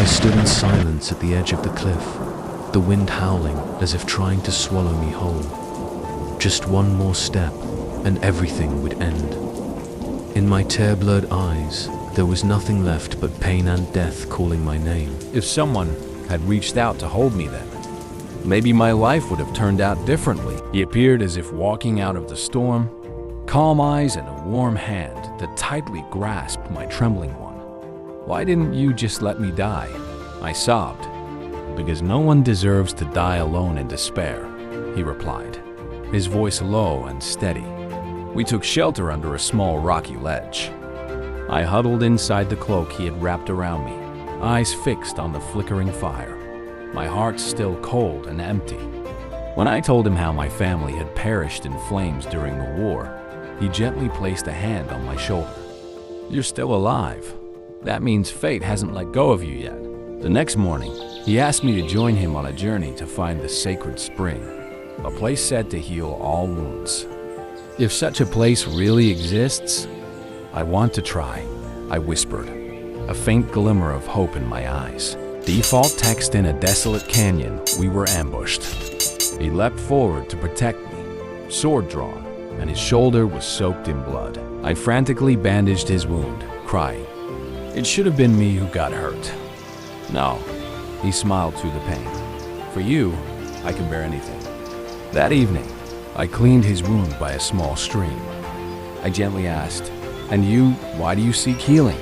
I stood in silence at the edge of the cliff, the wind howling as if trying to swallow me whole. Just one more step, and everything would end. In my tear-blurred eyes, there was nothing left but pain and death calling my name. If someone had reached out to hold me then, maybe my life would have turned out differently. He appeared as if walking out of the storm, calm eyes and a warm hand that tightly grasped my trembling one. "Why didn't you just let me die?" I sobbed. "Because no one deserves to die alone in despair," he replied, his voice low and steady. We took shelter under a small rocky ledge. I huddled inside the cloak he had wrapped around me, eyes fixed on the flickering fire, my heart still cold and empty. When I told him how my family had perished in flames during the war, he gently placed a hand on my shoulder. "You're still alive. That means fate hasn't let go of you yet." The next morning, he asked me to join him on a journey to find the sacred spring, a place said to heal all wounds. "If such a place really exists, I want to try," I whispered, a faint glimmer of hope in my eyes. Default text in a desolate canyon, we were ambushed. He leapt forward to protect me, sword drawn, and his shoulder was soaked in blood. I frantically bandaged his wound, crying, "It should have been me who got hurt." "No," he smiled through the pain. "For you, I can bear anything." That evening, I cleaned his wound by a small stream. I gently asked, "And you, why do you seek healing?"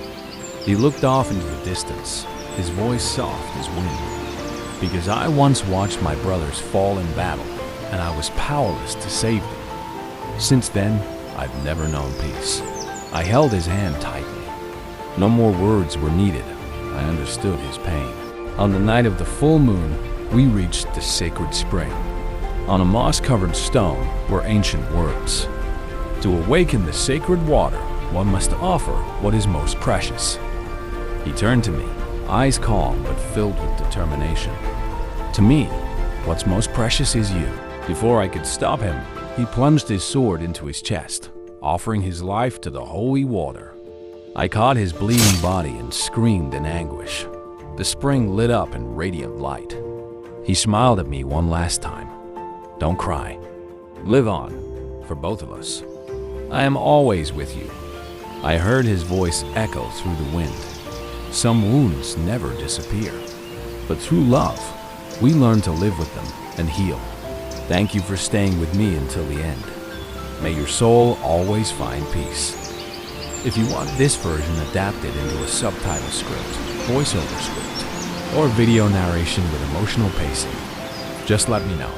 He looked off into the distance, his voice soft as wind. "Because I once watched my brothers fall in battle, and I was powerless to save them. Since then, I've never known peace." I held his hand tightly. No more words were needed. I understood his pain. On the night of the full moon, we reached the sacred spring. On a moss-covered stone were ancient words. "To awaken the sacred water, one must offer what is most precious." He turned to me, eyes calm but filled with determination. "To me, what's most precious is you." Before I could stop him, he plunged his sword into his chest, offering his life to the holy water. I caught his bleeding body and screamed in anguish. The spring lit up in radiant light. He smiled at me one last time. "Don't cry. Live on, for both of us. I am always with you." I heard his voice echo through the wind. Some wounds never disappear, but through love, we learn to live with them and heal. Thank you for staying with me until the end. May your soul always find peace. If you want this version adapted into a subtitle script, voiceover script, or video narration with emotional pacing, just let me know.